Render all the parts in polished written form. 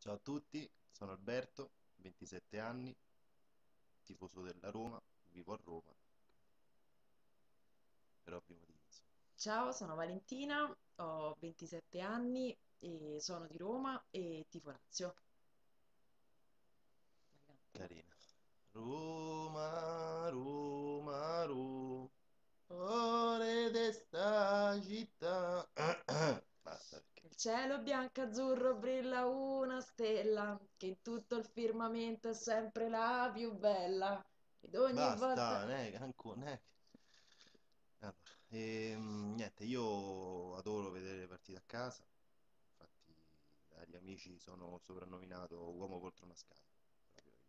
Ciao a tutti, sono Alberto, 27 anni, tifoso della Roma, vivo a Roma, per ovvi motivi, insomma. Ciao, sono Valentina, ho 27 anni e sono di Roma e tifo Lazio. Vai, canta. Carina. Roma, Roma, Roma, cuore de sta città. Basta perché. Nel cielo bianco-azzurro brilla una stella che in tutto il firmamento è sempre la più bella ed ogni volta... Basta, ancora. Allora, niente, io adoro vedere le partite a casa, infatti dagli amici sono soprannominato uomo contro una Sky, proprio io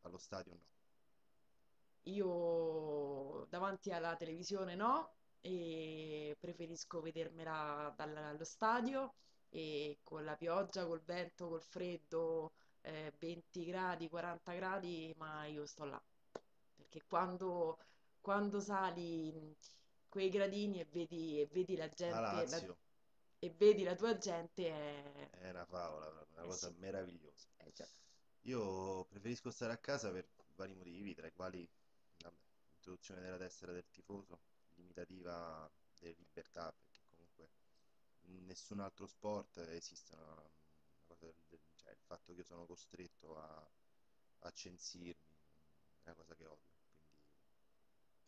allo stadio no. Io davanti alla televisione no, e preferisco vedermela allo stadio e con la pioggia, col vento, col freddo, 20 gradi, 40 gradi, ma io sto là. Perché quando sali quei gradini e vedi la La gente, Lazio e vedi la tua gente, è... è una favola, proprio, una Eh cosa sì, meravigliosa. già. Io preferisco stare a casa per vari motivi, tra i quali, vabbè, l'introduzione della tessera del tifoso, limitativa delle libertà, perché comunque in nessun altro sport esiste una cosa cioè il fatto che io sono costretto a censirmi, è una cosa che odio, quindi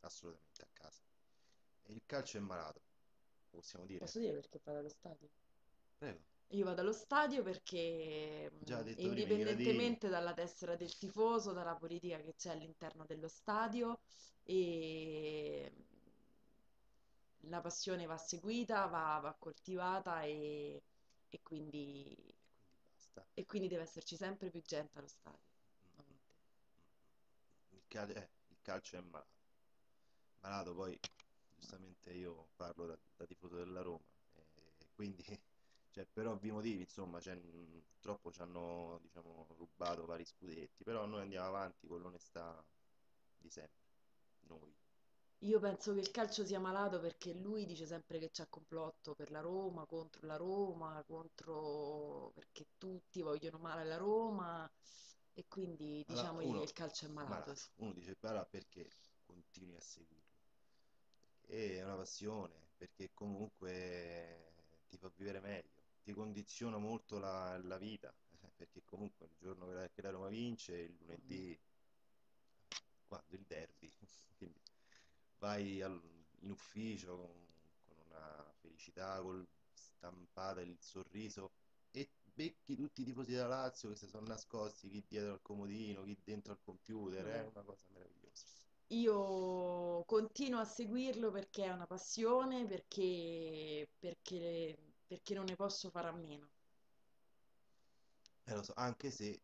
assolutamente a casa. E il calcio è malato, lo possiamo dire? Posso dire perché vado allo stadio? Prego. Io vado allo stadio perché, Già detto prima, i gradini. indipendentemente dalla tessera del tifoso, dalla politica che c'è all'interno dello stadio, e la passione va seguita, va coltivata e quindi, E quindi basta. e quindi deve esserci sempre più gente allo stadio. Mm, Non mm, te. mm, il calcio è malato. Malato poi, giustamente io parlo da tifoso della Roma, e quindi, cioè, per ovvi motivi, insomma, purtroppo ci hanno, diciamo, rubato vari scudetti, però noi andiamo avanti con l'onestà di sempre, noi. Io penso che il calcio sia malato perché lui dice sempre che c'è complotto per la Roma, contro... perché tutti vogliono male alla Roma e quindi Allora, diciamogli che il calcio è malato. malato, uno dice, però perché continui a seguirlo? Perché è una passione, perché comunque ti fa vivere meglio, ti condiziona molto la vita, perché comunque il giorno che la Roma vince, il Mm. lunedì, quando il derby, quindi in ufficio con una felicità stampata, il sorriso, e becchi tutti i tifosi della Lazio che si sono nascosti, chi dietro al comodino, chi dentro al computer, è Vabbè. una cosa meravigliosa. Io continuo a seguirlo perché è una passione, perché non ne posso fare a meno. Lo so, anche se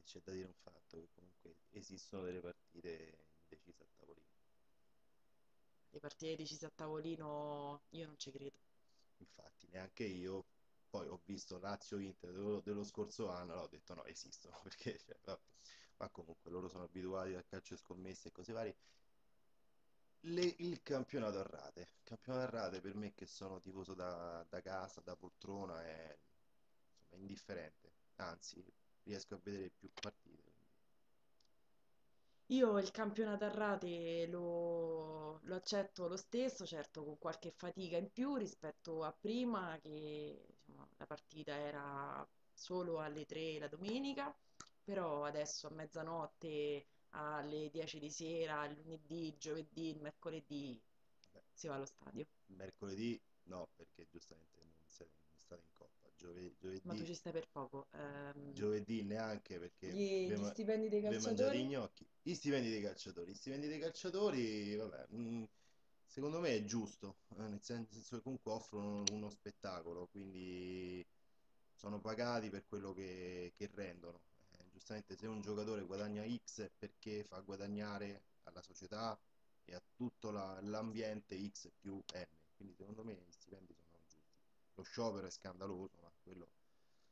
c'è da dire un fatto, che comunque esistono delle partite indecise a tavolino. Le partite decise a tavolino io non ci credo. Infatti, neanche io, poi ho visto Lazio-Inter dello scorso anno, allora ho detto no, esistono, perché, cioè, vabbè. Ma comunque loro sono abituati al calcio e scommesse e cose varie. Il campionato a rate. Il campionato a rate per me che sono tifoso da casa, da poltrona, è, insomma, indifferente. Anzi, riesco a vedere più partite. Io il campionato a rate lo accetto lo stesso, certo con qualche fatica in più rispetto a prima, che diciamo, la partita era solo alle 3 la domenica, però adesso a mezzanotte, alle 10 di sera, il lunedì, il giovedì, il mercoledì Vabbè, si va allo stadio. mercoledì no, perché giustamente non state in coppa. Ma tu Giovedì, ci stai per poco. giovedì neanche perché Gli stipendi dei ve mangiate i calciatori? gnocchi. Gli stipendi dei calciatori, vabbè, secondo me è giusto, nel senso che comunque offrono uno spettacolo, quindi sono pagati per quello che rendono. Giustamente se un giocatore guadagna X è perché fa guadagnare alla società e a tutto l'ambiente X più N, quindi secondo me gli stipendi sono giusti. Lo sciopero è scandaloso, ma quello,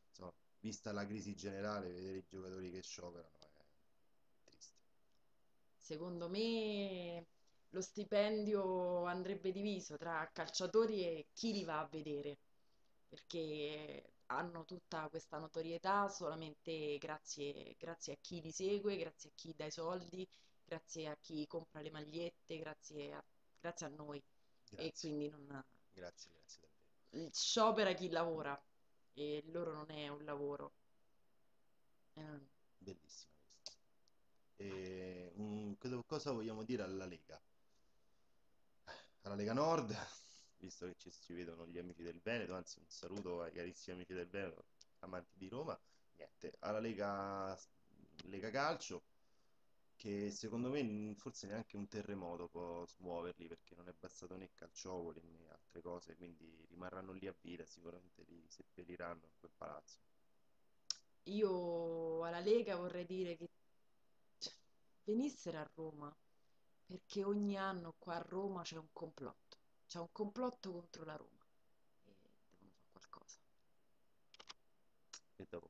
insomma, vista la crisi generale, vedere i giocatori che scioperano è triste. Secondo me lo stipendio andrebbe diviso tra calciatori e chi li va a vedere, perché hanno tutta questa notorietà solamente grazie a chi li segue, grazie a chi dà i soldi, grazie a chi compra le magliette, grazie a noi. E Grazie, quindi non, grazie, grazie davvero. sciopera chi lavora e il loro non è un lavoro. Eh, Bellissima questa. Cosa vogliamo dire alla Lega? Alla Lega Nord, visto che ci vedono gli amici del Veneto, anzi un saluto ai carissimi amici del Veneto, amanti di Roma, niente, alla Lega Calcio, che secondo me forse neanche un terremoto può smuoverli, perché non è bastato né calciopoli né altre cose, quindi rimarranno lì a vita, sicuramente li seppelliranno in quel palazzo. Io alla Lega vorrei dire che cioè, venissero a Roma, perché ogni anno qua a Roma c'è un complotto contro la Roma e devono fare qualcosa. E dopo